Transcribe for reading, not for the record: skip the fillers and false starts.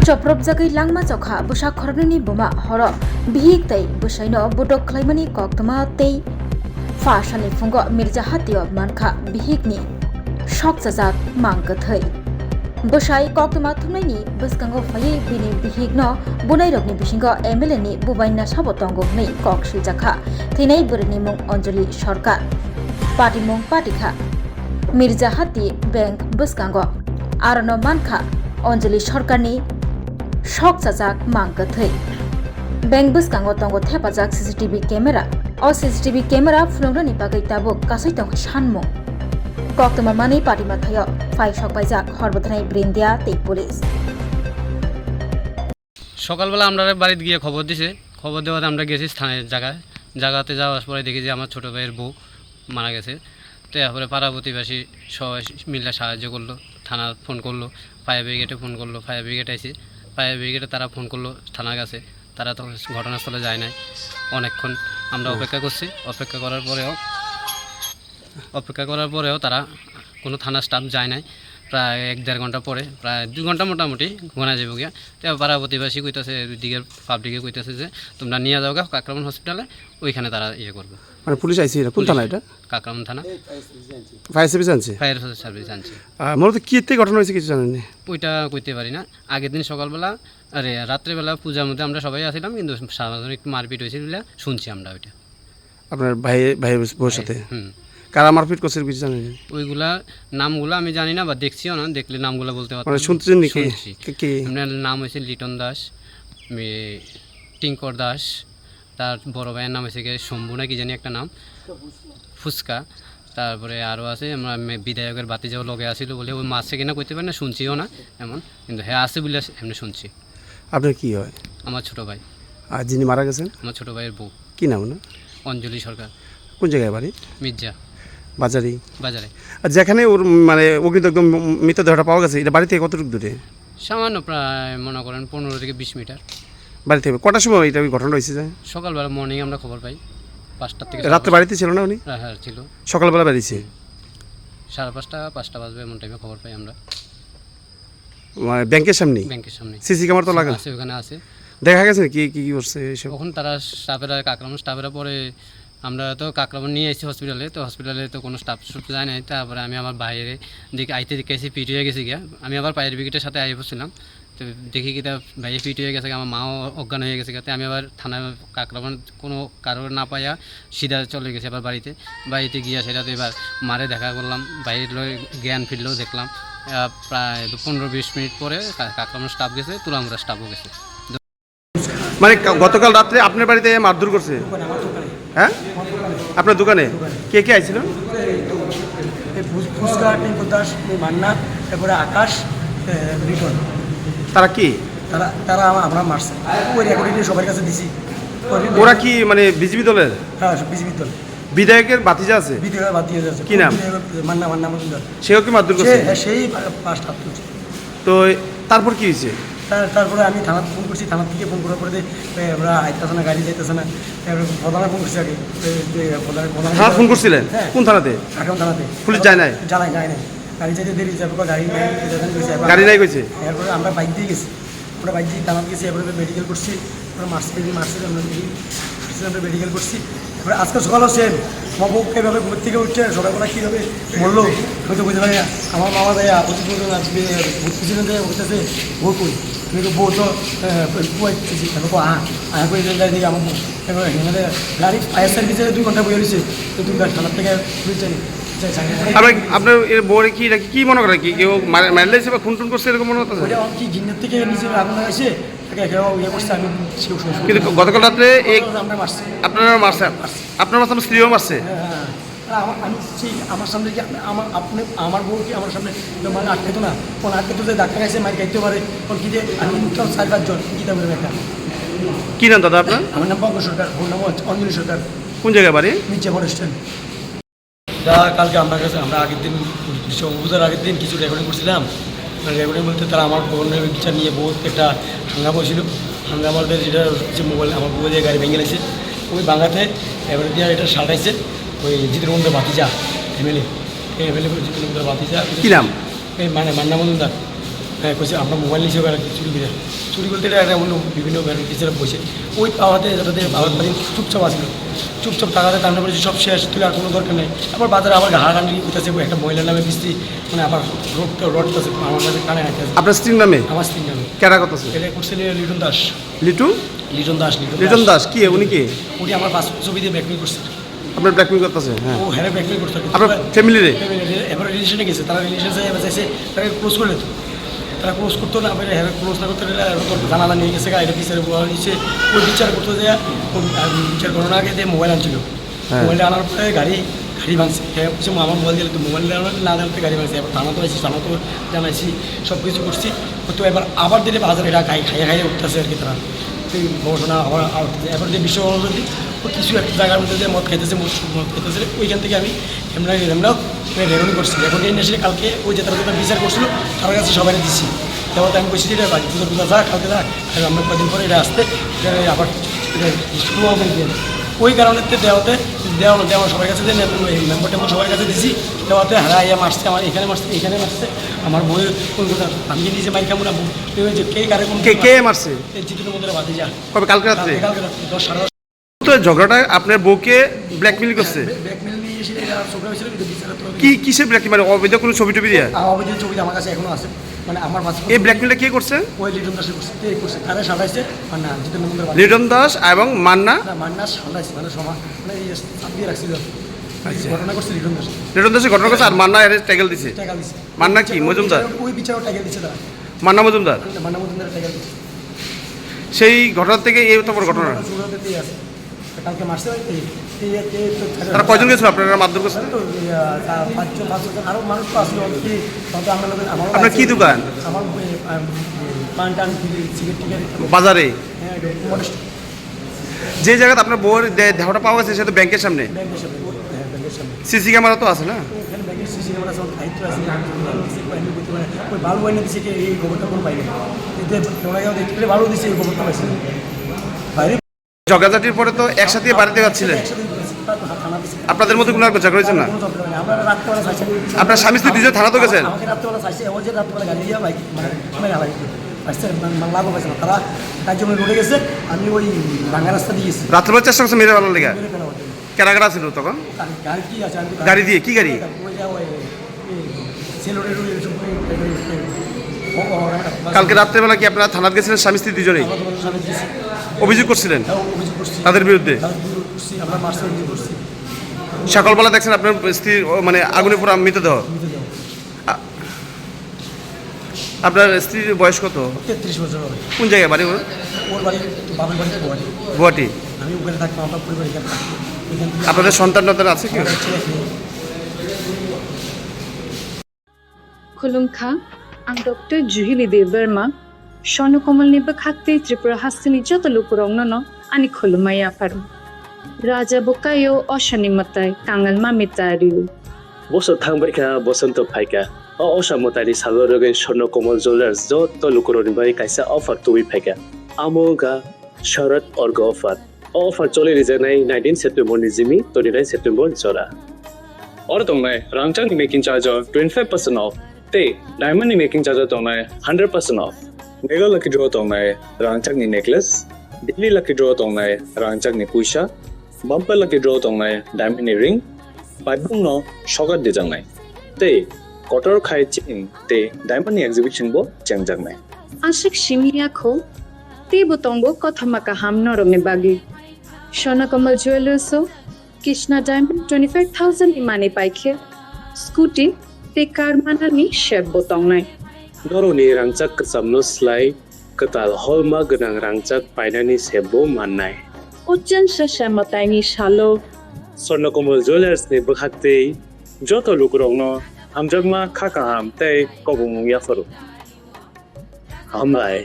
Choprop jagai langma chokha busa khornani buma horo bihik tai busaino budok khlaimani koktama tei fasani fungo Mirza Hatio mankha bihikni shok jajak mangkathai busai koktama thumnaini buskango phai bini bihikno bunai rokni bisingo MLA ni bubaina sabotongo nei kokshi jakha thinai burni mung Anjali Sarkar party mung party kha Mirza Hati bank buskango arno mankha Anjali Sarkar ni shok jajak mangkathai bank buskango tongo thepajak CCTV camera o CCTV camera phulongrani bagai tabo kasai tong sanmo koktoma mani party mathayo fai shokbaijak horbotanai brindia tei police সকালবেলা আমরা বাড়িতে গিয়ে খবর দিছে খবর দেওয়াতে আমরা গেছি স্থানের জায়গাতে যাওয়ার পরে দেখি যে আমার ছোট ভাইয়ের বউ মারা গেছে তো এরপরে পাড়া প্রতিবেশী সবাই মিলে সাহায্য করলো থানা ফোন করলো ফায়ার ব্রিগেডে ফোন করলো ফায়ার ব্রিগেড আইছে ফায়ার ব্রিগেডে তারা ফোন করলো থানার কাছে তারা তো ঘটনাস্থলে যায় নাই অনেকক্ষণ আমরা অপেক্ষা করছি অপেক্ষা করার পরেও তারা কোনো থানার স্টাফ যায় নাই প্রায় 1-1.5 ঘন্টা পরে প্রায় 2 ঘন্টা মোটামুটি ঘোনা যাবো গিয়া তো পাড়া প্রতিবেশী কইতেছে দিকের পাবলিকে কইতেছে যে তোমরা নিয়ে যাও গা কাকরামন হসপিটালে ওইখানে তারা ইয়ে করবে মানে পুলিশ আইছে কোন থানা এটা কাকরামন থানা ফায়ার সার্ভিস আনছে ফায়ার সার্ভিস আনছে মূলত কি এতে ঘটনা হয়েছে কিছু জানেন না ওইটা কইতে পারি না আগের দিন সকালবেলা আরে রাত্রেবেলা পূজার মধ্যে আমরা সবাই আসছিলাম কিন্তু সাধারণ একটু মারপিট হয়েছিল বলে শুনছি আমরা ওইটা আপনার ভাই বউর সাথে কারা মারপিট করছে কিছু জানেন ওইগুলা নামগুলো আমি জানি না বা দেখছিও না দেখলে নামগুলো বলতে পারতাম মানে শুনছেন নাকি কি আপনার নাম হয়েছে লিটন দাস টিঙ্কর দাস তার বড় ভাইয়ের নাম হয়েছে শম্ভু না কি জানি একটা নাম ফুচকা তারপরে আরও আছে আমরা বিধায়কের বাতিজাও লগে আসিল বলে ওই মাসে কিনা কইতে পারি না শুনছিও না এমন কিন্তু হ্যাঁ আছে বলে এমনি শুনছি আপনার কি হয় আমার ছোট ভাই আর যিনি মারা গেছেন আমার ছোট ভাইয়ের বউ কি নাম না অঞ্জলি সরকার কোন জায়গায় বাড়ি মির্জা বাজারে আর যেখানে ওর মানে ও কিন্তু একদম মৃতদেহটা পাওয়া গেছে এটা বাড়ি থেকে কতটুকু দূরে সামান্য প্রায় মনে করেন 15 থেকে 20 মিটার বাড়ি থেকে কটার সময় এটা ঘটনা হয়েছে যায় সকালবেলা মর্নিং আমরা খবর পাই 5টা থেকে রাত্রে বাড়িতে ছিল না উনি হ্যাঁ ছিল সকালবেলা বাড়িছে 5:30 বাজবে এমন টাইমে খবর পাই আমরা ব্যাংকের সামনে সিসি ক্যামেরা তো লাগা আছে ওখানে আছে দেখা গেছে কি কি করছে এসব তখন তারা স্টাফেরা কাকরামন স্টাফেরা পরে আমরা তো কাকরামন নিয়ে এসেছি হসপিটালে তো কোনো স্টাফ যায় নাই তারপরে আমি আমার বাইরে দিকে আইতে দেখেছি পিট হয়ে গেছি গিয়া আমি আবার ফায়ার ব্রিগেডের সাথে আই বসছিলাম তো দেখি কি তা বাইরে পিট হয়ে গেছে আমার মাও অজ্ঞান হয়ে গেছে আমি আবার থানায় কাকরামন কোনো কারোর না পাইয়া সিধা চলে গেছি আবার বাড়িতে গিয়া সেটা তো এবার মারে দেখা করলাম বাইরের জ্ঞান ফিরলেও দেখলাম প্রায় 15-20 মিনিট পরে কাকরামন স্টাফ গেছে তুলামুড়া স্টাফও গেছে মানে গতকাল রাত্রে আপনার বাড়িতে মারধর করছে হ্যাঁ আপনার দোকানে কে কে আইছিল ফুচকা টিঙ্কু দাস মান্না তারপরে আকাশ রিটন তারা কি তারা আমরা মারছে ওই রেকর্ডিং সবার কাছে দিছি ওরা কি মানে বিজেপি দলের হ্যাঁ বিজেপি দল বিধায়কের বাতিজা আছে বিধায়কের বাতিজা আছে কি নাম মান্না মজুমদার সেও কি মারধর করছে সেই পাঁচটা তুলছে তো তারপর কি হয়েছে তারপরে আমি থানাতে ফোন করছি থানা থেকে ফোন করার পরে আমরা আইতেছে না গাড়ি যাইতেছে না প্রধানে ফোন করছি আগে থানা ফোন করছিলেন কোন থানাতে কাকরাম থানাতে পুলিশ যায় নাই যায় নাই গাড়ি যাইতে দেরি যাবে গাড়ি নাই কইছে এরপরে আমরা বাইক দিয়ে গেছি আমরা বাইক দিয়ে থানাতে গেছি এরপরে মেডিকেল করছি আমরা মার্চে আমরা মেডিকেল করছি এরপরে আজকে সকালেও সেম আমার বউকে এভাবে ঘুমের থেকে উঠছে সকালবেলা কীভাবে বললো আমি তো বুঝতে পারি না আমার মামা দেয়া পঁচিশ পিছনে দেয় বলতেছে বউ কই তুমি তো বউ তো কুয়াইতেছি করে দিকে আমার বউ এবার এখানে গাড়ি ফায়ার সার্ভিসে 2 ঘন্টা বয়ে রয়েছে তো 2 ঘন্টা থানার থেকে পুলিশ জানি আপনার এর বউরে কি নাকি কি মনে করে কি কেউ মারলেছে বা খুন টুন করছে এরকম মনে হতো কি জিনের থেকে নিচে আগুন লাগাইছে কিন্তু গতকাল রাত্রে আপনারা মারছে আপনার মারছে স্ত্রীও মারছে আমি সেই আমার সামনে কি আমার বউ কি আমার সামনে মানে আটকে তো না কোন আটকে তো যে ডাক্তার আছে মার খাইতে পারে কোন কি যে আমি 4-5 জন কি তা বলবেন একটা কি নাম দাদা আপনার আমার নাম পঙ্কজ সরকার ওর নাম অঞ্জলি সরকার কোন জায়গায় বাড়ি নিচে বড় স্ট্যান্ড কালকে আমরা আগের দিন উপজার আগের দিন কিছু রেকর্ডিং করছিলাম রেকর্ডিং বলতে তারা আমার বোনের বিচার নিয়ে বহুত একটা হাঙ্গামা ছিল হাঙ্গামাদের যেটা হচ্ছে মোবাইল আমার বউ দিয়ে গাড়ি ভেঙে গেছে ওই বাংলাতে এবারে দিয়ে এটা সাটাইছে ওই জিতের মধ্যে বাতিজা এমএলএ জিতের মধ্যে বাতিজা কি নাম এই মান্না মজুমদার হ্যাঁ কইছে আমরা মোবাইল নিয়েছি ওরা চুরি করতে এটা একটা অন্য বিভিন্ন কিছুরা বসে ওই পাওয়াতে যাতে বাবার বাড়ি চুপচাপ আসলো চুপচাপ টাকাতে কান্না করেছি সব শেষ তুলে আর কোনো দরকার নেই আবার বাজারে আবার হাড়াহাড়ি করতেছে একটা মহিলার নামে কিস্তি মানে আবার রোডতেছে আমার কাছে কানে হাঁটতেছে আপনার স্ত্রীর নামে আমার স্ত্রীর নামে কেরা করতেছে এটা করছে লিটন দাস লিটু লিটন দাস লিটন দাস কি উনি কি উনি আমার পাসপোর্ট ছবি দিয়ে ব্যাকমেল করছে আপনার ব্ল্যাকমেল করতেছে হ্যাঁ ও হ্যাঁ ব্যাকমেল করতে আপনার ফ্যামিলি রে এবার রিলেশনে গেছে তারা রিলেশন চাইছে তাকে ক্লোজ করে নিত তারা ক্লোজ করতো না এবারে হ্যাঁ ক্লোজ না করতে গেলে জানালা নিয়ে গেছে এটা বিচারে বলা হয়েছে ওই বিচার করতে যায় বিচার করার আগে দিয়ে মোবাইল আনছিল মোবাইলটা আনার পরে গাড়ি ভাঙছে হ্যাঁ বলছে আমার মোবাইল দিলে তো মোবাইল না জানতে গাড়ি ভাঙছে এবার থানা তো আইসি থানা তো জানাইছি সব কিছু করছি তো এবার আবার দিলে বাজারে এটা খাইয়ে উঠতেছে আর কি তারা এই ঘটনা আবার এবার যে বিশ্ব কিছু একটা জায়গার মধ্যে যে মদ খাইতেছে মদ খাইতেছে ওইখান থেকে আমি এমরাও রেকর্ডিং করছি রেকর্ডিং এসে কালকে ওই যে তারা বিচার করছিল তার কাছে সবাই দিচ্ছি তারপর আমি বলছি এটা বাড়ি পুজো যা কালকে যা আমরা কদিন পরে এটা আসতে এটা আবার শুরু হবে ওই কারণে দেওয়া সবার কাছে মেম্বার টেম্বার সবার কাছে দিছি দেওয়াতে হারাইয়া মারছে আমার এখানে মারছে আমার বই কলকাতা আমি নিজে মাইক কামড়া যে কে কারে কে মারছে এই চিত্রের মধ্যে বাদে যা কবে কালকে রাত্রে কালকে রাত্রে 10 তো ঝগড়াটা আপনার বউকে ব্ল্যাকমেল করছে ব্যাকমেল নিয়ে এসে ছোট হয়েছিল কিন্তু বিচারে তো কি কিসের ব্ল্যাকমেল মানে অবৈধ কোনো ছবি টবি দিয়ে অবৈধ ছবি আমার কাছে এখনো আছে মানে আমার পাশে এই ব্ল্যাকমেলটা কে করছে ওই লিটন দাসের করছে কারে সাজাইছে মানে না জিতেন মন্দির লিটন দাস এবং মান্না মান্নাস সাজাইছে মানে সমান মানে এই চাপ দিয়ে রাখছিল ঘটনা করছে লিটন দাস লিটন দাসের ঘটনা করছে আর মান্না এর ট্যাগেল দিছে টাকা দিছে মান্না কি মজুমদার ওই বিচারও টাকা দিছে তারা মান্না মজুমদার মান্না মন্দির টাকা দিছে সেই ঘটনা থেকে এই তো বড় ঘটনা শুরুতেই আছে কালকে মারছে তারা কয়জন গেছিল আপনারা মারধর করছেন পাঁচজন আরও মানুষ তো আসলে কি তবে আমার আপনার কি দোকান আমার পান টান সিগারেট টিগারেট বাজারে হ্যাঁ মডেস্ট যে জায়গাতে আপনার বউয়ের দেহটা পাওয়া গেছে সেটা ব্যাংকের সামনে ব্যাংকের সামনে হ্যাঁ ব্যাংকের সামনে সিসি ক্যামেরা তো আছে না ওখানে ব্যাংকের সিসি ক্যামেরা সব দায়িত্ব আছে ওই বালু বাইনে দিচ্ছে কি এই গোবরটা কোনো পাইনি এতে ওরা কেউ দেখতে পেলে বালু দিচ্ছে এই গোবরটা পাইছে বাইরে ঝগড়াঝাটির পরে তো একসাথে বাড়িতে যাচ্ছিলেন আপনাদের মধ্যে কোনো ঝগড়া হয়েছে না আমরা রাত্রেবেলা চাইছি আপনার স্বামী স্ত্রী দুজন থানা তো গেছেন আমাকে রাত্রেবেলা চাইছে এমন যে রাত্রেবেলা গাড়ি দিয়ে বাইক মানে হালাই আসছে লাভও পাইছে না তারা তার জন্য রোডে গেছে আমি ওই রাঙ্গা রাস্তা দিয়ে গেছি রাত্রেবেলা চেষ্টা করছে মেরে বেলার লেগে মেরে ফেলা হতো। কেনাকাটা ছিল তখন গাড়ি কি আছে আমি গাড়ি দিয়ে কি গাড়ি ওই যে ওই সেলোডের কালকে রাত্রেবেলা কি আপনারা থানাত গেছিলেন স্বামী স্ত্রী দুজনেই অভিযোগ করছিলেন অভিযোগ করছি তাদের বিরুদ্ধে করছি আমরা মার্চে অভিযোগ করছি সকালবেলা দেখছেন আপনার স্ত্রীর মানে আগুনে পুরো মৃতদেহ আ- আপনার স্ত্রীর বয়স কত 33 বছর হবে কোন জায়গায় বাড়ি ওর? ওর বাড়ি বাবার বাড়িতে গুয়াহাটি গুয়াহাটি আমি ওখানে থাকতাম আমরা পরিবার এখানে থাকি ওইখান থেকে আপনাদের সন্তান আছে কি আমার ছেলে মেয়ে Khulumkha, ang Dr. Juhili Deverma, Shonukomal ni Bakakti Tripura Hastini Jotalukurong no, ani Khulumaya Paru. Raja Bukayo Oshani Matai, Kangal Mamitariu. বছর থাংবাইকা বসন্ত ফাইকা অসামতারি সাগরগেন স্বর্ণ কমল জুয়েলার্স যত লুকুরনি বাই কাইসা অফার তুই ফাইকা আমোগা শরৎ অর্গ অফার চলে রিজানাই 19 সেপ্টেম্বর নিজিমি 29 সেপ্টেম্বর জরা और तोंगनाय रांगचांग मेकिंग चार्जर 25% ऑफ ते डायमंड मेकिंग चार्जर तोंगनाय 100% ऑफ मेगा लकी ड्रॉ तोंगनाय रांगचांग नि नेकलेस डेली लकी ड्रॉ तोंगनाय रांगचांग नि पुइसा बम्पर लकी ड्रॉ तोंगनाय डायमंड नि रिंग बाइबुंग नो शॉगर दे जांगनाय ते कटर खाय चिन ते डायमंड नि एग्जीबिशन बो चेंग जांगनाय Ashik Shimia Kho, Te Botongo Kotamaka Ham Norome Bagi. Shonukomal Jewelers, Krishna Diamond 25,000 Imani Paike. Scooty, Te Karmanani Shep Botongnai. नरनि रांचाक कसामनो स्लाइ कताल हलमा गनां रांचाक पाइनानि सेबो माननाय Ojan Shashamataini Shalo. स्वर्णकमल ज्वेलर्स नि बखाक्ते जत लुकुरंनो हामजगमा खाका हामते कबुं याफरो हामलाय